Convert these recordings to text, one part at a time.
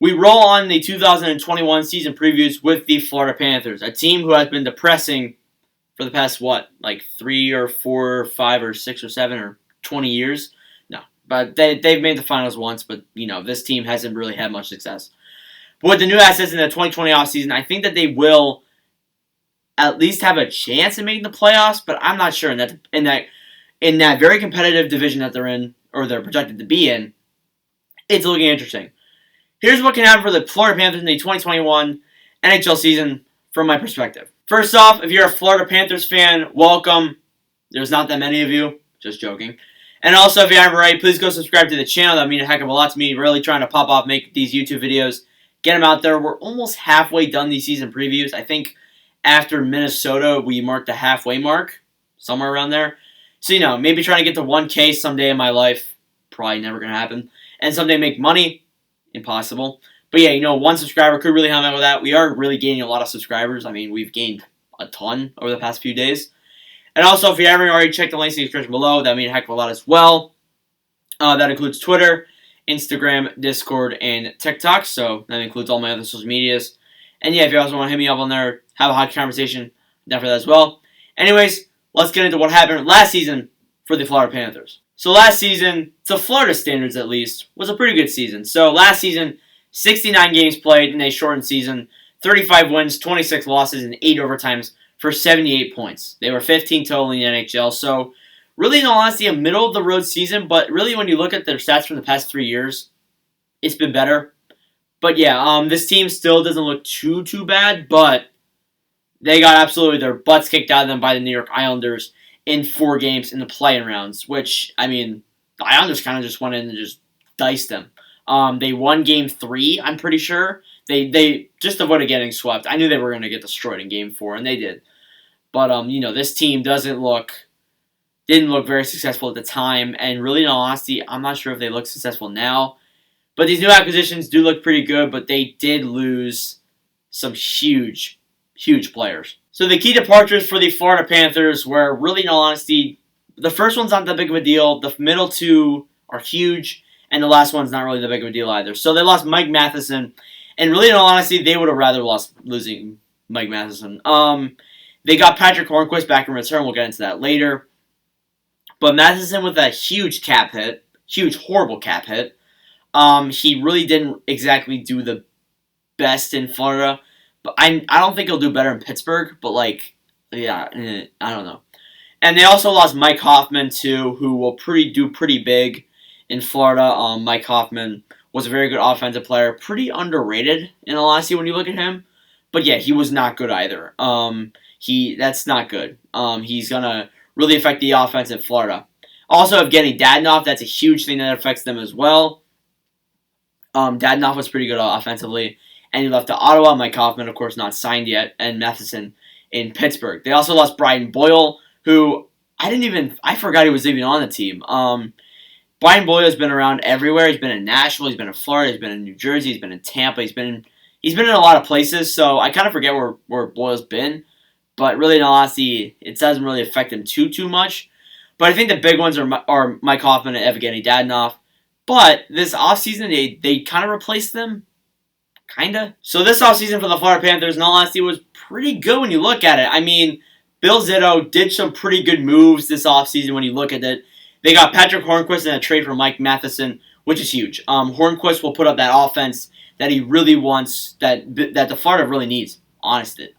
We roll on the 2021 season previews with the Florida Panthers, a team who has been depressing for the past, 3 or 4 or 5 or 6 or 7 or 20 years? No. But they've made the finals once, but, this team hasn't really had much success. But with the new assets in the 2020 offseason, I think that they will at least have a chance of making the playoffs, but I'm not sure. In that very competitive division that they're in, or they're projected to be in, it's looking interesting. Here's what can happen for the Florida Panthers in the 2021 NHL season from my perspective. First off, if you're a Florida Panthers fan, welcome. There's not that many of you. Just joking. And also, if you haven't already, please go subscribe to the channel. That would mean a heck of a lot to me. Really trying to pop off, make these YouTube videos, get them out there. We're almost halfway done these season previews. I think after Minnesota, we marked the halfway mark, somewhere around there. So, maybe trying to get to 1K someday in my life. Probably never going to happen. And someday make money. Impossible. But yeah, 1 subscriber could really help out with that. We are really gaining a lot of subscribers. I mean, we've gained a ton over the past few days. And also, if you haven't already checked the links in the description below, that would mean a heck of a lot as well. That includes Twitter, Instagram, Discord, and TikTok. So that includes all my other social medias. And yeah, if you also want to hit me up on there, have a hot conversation, down for that as well. Anyways, let's get into what happened last season for the Florida Panthers. So last season, to Florida standards at least, was a pretty good season. So last season, 69 games played in a shortened season, 35 wins, 26 losses, and 8 overtimes for 78 points. They were 15 total in the NHL. So really, in all honesty, a middle-of-the-road season. But really, when you look at their stats from the past 3 years, it's been better. But yeah, this team still doesn't look too bad. But they got absolutely their butts kicked out of them by the New York Islanders in 4 games in the play-in rounds, which, I mean, the Islanders kind of just went in and just diced them. They won Game 3, I'm pretty sure. They just avoided getting swept. I knew they were going to get destroyed in Game 4, and they did. But, this team didn't look very successful at the time, and really, in all honesty, I'm not sure if they look successful now. But these new acquisitions do look pretty good, but they did lose some huge players. So the key departures for the Florida Panthers were, really, in all honesty, the first one's not that big of a deal. The middle 2 are huge, and the last one's not really that big of a deal either. So they lost Mike Matheson, and really, in all honesty, they would have rather losing Mike Matheson. They got Patrick Hornquist back in return. We'll get into that later. But Matheson with a huge horrible cap hit. He really didn't exactly do the best in Florida. But I don't think he'll do better in Pittsburgh. But, I don't know. And they also lost Mike Hoffman, too, who will do pretty big in Florida. Mike Hoffman was a very good offensive player. Pretty underrated, in all honesty, when you look at him. But, yeah, he was not good either. That's not good. He's going to really affect the offense in Florida. Also, Evgeny Dadonov, that's a huge thing that affects them as well. Dadonov was pretty good offensively. And he left to Ottawa. Mike Hoffman, of course, not signed yet. And Matheson in Pittsburgh. They also lost Brian Boyle, who I forgot he was even on the team. Brian Boyle has been around everywhere. He's been in Nashville. He's been in Florida. He's been in New Jersey. He's been in Tampa. He's been in a lot of places. So I kind of forget where Boyle's been. But really, in all honesty, it doesn't really affect him too much. But I think the big ones are Mike Hoffman and Evgeny Dadonov. But this offseason, they kind of replaced them. Kinda. So this offseason for the Florida Panthers, in all honesty, was pretty good when you look at it. I mean, Bill Zito did some pretty good moves this offseason when you look at it. They got Patrick Hornquist in a trade for Mike Matheson, which is huge. Hornquist will put up that offense that he really wants, that the Florida really needs, honestly.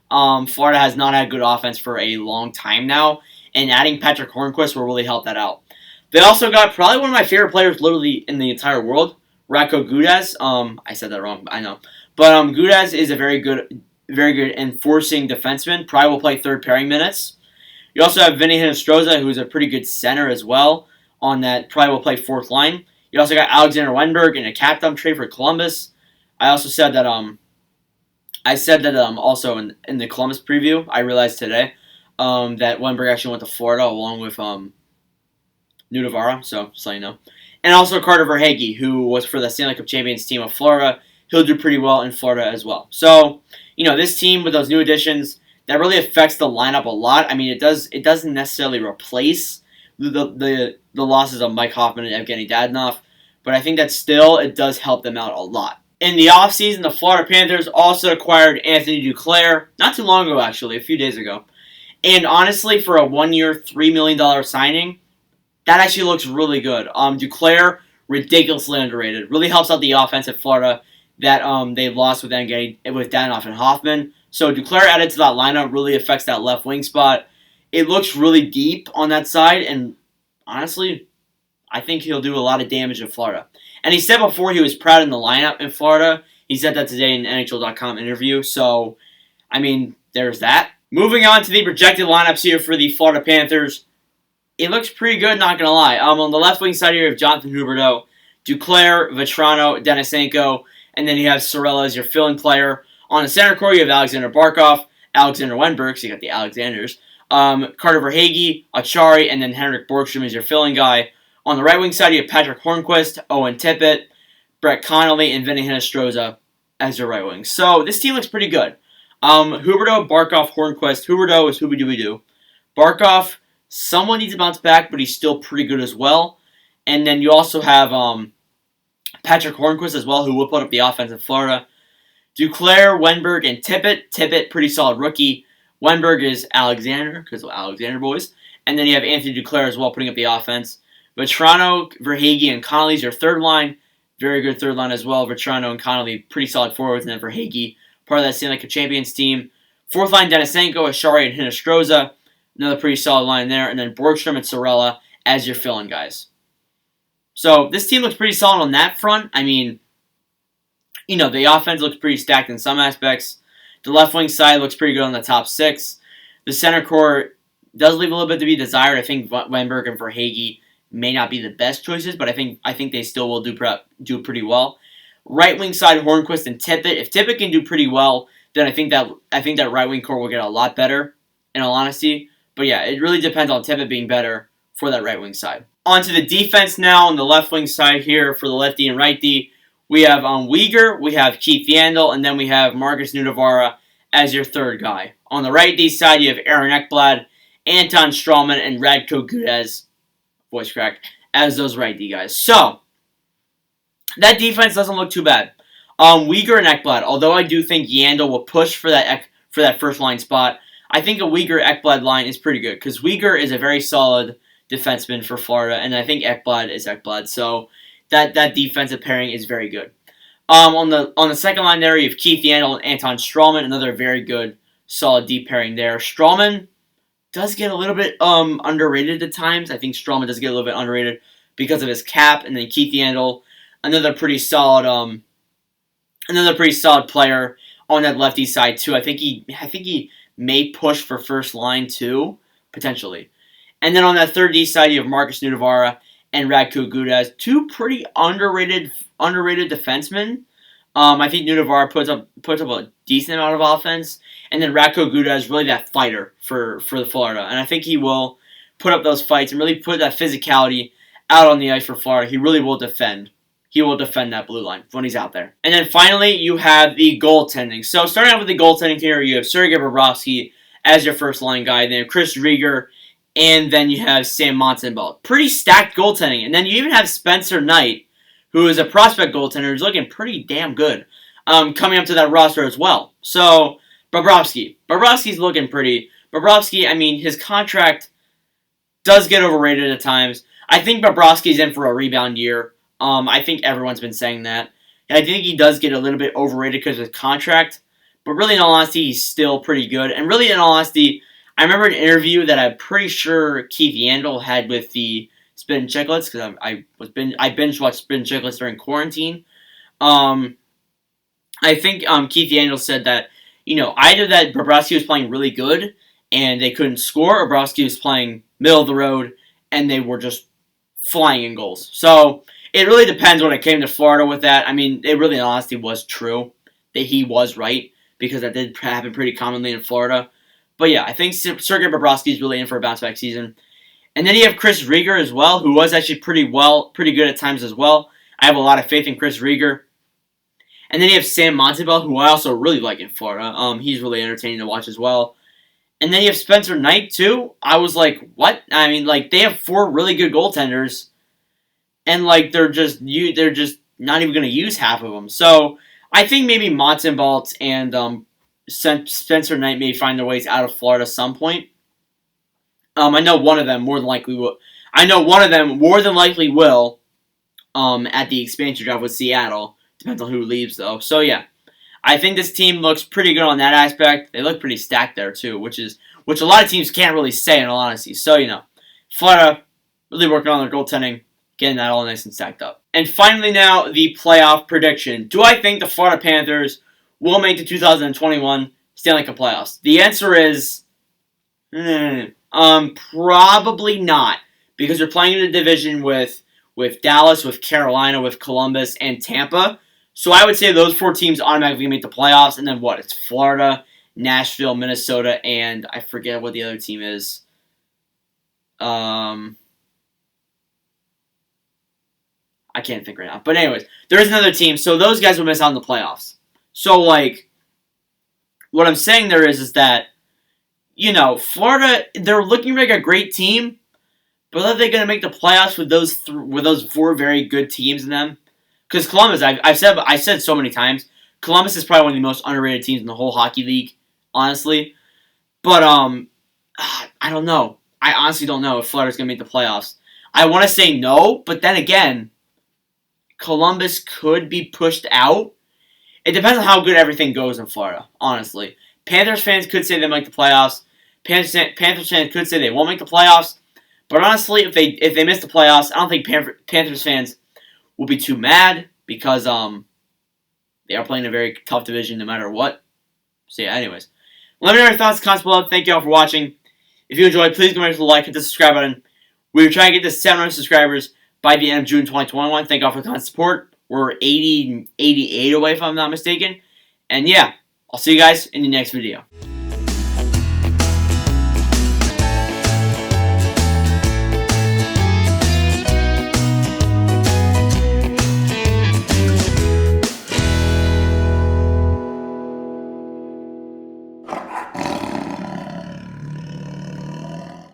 Florida has not had good offense for a long time now, and adding Patrick Hornquist will really help that out. They also got probably one of my favorite players literally in the entire world, Radko Gudas. I said that wrong, I know. But Gudas is a very good enforcing defenseman. Probably will play third pairing minutes. You also have Vinny Hinostroza, who's a pretty good center as well. On that, probably will play fourth line. You also got Alexander Wenberg in a cap dump trade for Columbus. I also said that also in the Columbus preview. I realized today that Wenberg actually went to Florida along with Nudavara. So you know. And also Carter Verhaeghe, who was for the Stanley Cup Champions team of Florida. He'll do pretty well in Florida as well. So, this team with those new additions, that really affects the lineup a lot. I mean, it doesn't necessarily replace the losses of Mike Hoffman and Evgeny Dadonov, but I think that still it does help them out a lot. In the offseason, the Florida Panthers also acquired Anthony Duclair, not too long ago actually, a few days ago. And honestly, for a 1-year, $3 million signing, that actually looks really good. Duclair, ridiculously underrated. Really helps out the offense at Florida that they lost with Danoff and Hoffman. So Duclair added to that lineup really affects that left wing spot. It looks really deep on that side, and honestly, I think he'll do a lot of damage in Florida. And he said before he was proud in the lineup in Florida. He said that today in an NHL.com interview. So, I mean, there's that. Moving on to the projected lineups here for the Florida Panthers. It looks pretty good, not going to lie. On the left wing side here, you have Jonathan Huberdeau, Duclair, Vetrano, Denisenko, and then you have Sorella as your filling player. On the center core, you have Alexander Barkov, Alexander Wenberg, so you got the Alexanders, Carter Verhaeghe, Achari, and then Henrik Borgstrom is your filling guy. On the right wing side, you have Patrick Hornquist, Owen Tippett, Brett Connolly, and Vinny Hinostroza as your right wing. So this team looks pretty good. Huberdeau, Barkov, Hornquist. Huberdeau is Hooby-Dooby-Doo. Barkov, someone needs to bounce back, but he's still pretty good as well. And then you also have Patrick Hornquist as well, who will put up the offense in Florida. Duclair, Wenberg, and Tippett. Tippett, pretty solid rookie. Wenberg is Alexander, because of Alexander boys. And then you have Anthony Duclair as well, putting up the offense. Vetrano, Verhaeghe, and Connolly's your third line. Very good third line as well. Vetrano and Connolly, pretty solid forwards. And then Verhaeghe, part of that Stanley Cup Champions team. Fourth line, Denisenko, Achari, and Hinostroza. Another pretty solid line there. And then Borgstrom and Sorella as your fill-in guys. So this team looks pretty solid on that front. I mean, you know, the offense looks pretty stacked in some aspects. The left wing side looks pretty good on the top six. The center core does leave a little bit to be desired. I think Wenberg and Verhaeghe may not be the best choices, but I think they still will do pretty well. Right wing side, Hornquist and Tippett. If Tippett can do pretty well, then I think that right wing core will get a lot better, in all honesty. But yeah, it really depends on Tippett being better for that right wing side. On to the defense now on the left wing side here for the lefty and righty. We have Uyghur, we have Keith Yandel, and then we have Marcus Nudavara as your third guy. On the right D side, you have Aaron Ekblad, Anton Strawman, and Radko Gudas, voice crack, as those right D guys. So, that defense doesn't look too bad. Uyghur and Ekblad, although I do think Yandel will push for that first line spot, I think a Uyghur-Ekblad line is pretty good, because Uyghur is a very solid defenseman for Florida, and I think Ekblad is Ekblad, so that defensive pairing is very good. On the second line there, you have Keith Yandel and Anton Strawman, another very good, solid deep pairing there. Strawman does get a little bit underrated at times. I think Strawman does get a little bit underrated because of his cap, and then Keith Yandel, another pretty solid player on that lefty side too. I think he may push for first line too, potentially. And then on that third D side, you have Marcus Nudavara and Radko Gudas, two pretty underrated defensemen. I think Nudavara puts up a decent amount of offense, and then Radko Gudas is really that fighter for the Florida, and I think he will put up those fights and really put that physicality out on the ice for Florida. He really will defend. He will defend that blue line when he's out there. And then finally, you have the goaltending. So starting out with the goaltending here, you have Sergei Bobrovsky as your first line guy, then Chris Rieger, and then you have Sam Montembeault. Pretty stacked goaltending. And then you even have Spencer Knight, who is a prospect goaltender who's looking pretty damn good, coming up to that roster as well. So, Bobrovsky's looking pretty. Bobrovsky, I mean, his contract does get overrated at times. I think Bobrovsky's in for a rebound year. I think everyone's been saying that. And I think he does get a little bit overrated because of his contract. But really, in all honesty, he's still pretty good. And really, in all honesty, I remember an interview that I'm pretty sure Keith Yandel had with the Spin Chicklets, because I binge watched Spin Chicklets during quarantine. I think Keith Yandel said that, you know, either that Bobrovsky was playing really good and they couldn't score, or Bobrovsky was playing middle of the road and they were just flying in goals. So it really depends when it came to Florida with that. I mean, it really, in honesty, was true that he was right, because that did happen pretty commonly in Florida. But yeah, I think Sergei Bobrovsky is really in for a bounce-back season. And then you have Chris Rieger as well, who was actually pretty good at times as well. I have a lot of faith in Chris Rieger. And then you have Sam Montembeault, who I also really like in Florida. He's really entertaining to watch as well. And then you have Spencer Knight, too. I was like, what? I mean, like, they have four really good goaltenders. and like they're just not even going to use half of them. So I think maybe Motzenbaltz and Spencer Knight may find their ways out of Florida at some point. I know one of them more than likely will. At the expansion draft with Seattle. Depends on who leaves though. So yeah, I think this team looks pretty good on that aspect. They look pretty stacked there too, which a lot of teams can't really say in all honesty. So Florida really working on their goaltending, getting that all nice and stacked up. And finally now, the playoff prediction. Do I think the Florida Panthers will make the 2021 Stanley Cup playoffs? The answer is probably not, because they're playing in a division with Dallas, with Carolina, with Columbus, and Tampa. So I would say those 4 teams automatically make the playoffs, and then what? It's Florida, Nashville, Minnesota, and I forget what the other team is. I can't think right now. But anyways, there is another team, so those guys will miss out on the playoffs. So, like, what I'm saying there is that, Florida, they're looking like a great team, but are they going to make the playoffs with those 4 very good teams in them? Because Columbus, I've said so many times, Columbus is probably one of the most underrated teams in the whole hockey league, honestly. But I don't know. I honestly don't know if Florida's going to make the playoffs. I want to say no, but then again, Columbus could be pushed out. It depends on how good everything goes in Florida, honestly. Panthers fans could say they make the playoffs. Panthers fans could say they won't make the playoffs. But honestly, if they miss the playoffs, I don't think Panthers fans will be too mad, because they are playing a very tough division no matter what. So yeah, anyways. Let me know your thoughts, comments below. Thank you all for watching. If you enjoyed, please go ahead and like, hit the subscribe button. We're trying to get to 700 subscribers by the end of June 2021. Thank you all for the constant support. We're 88 away, if I'm not mistaken. And yeah, I'll see you guys in the next video.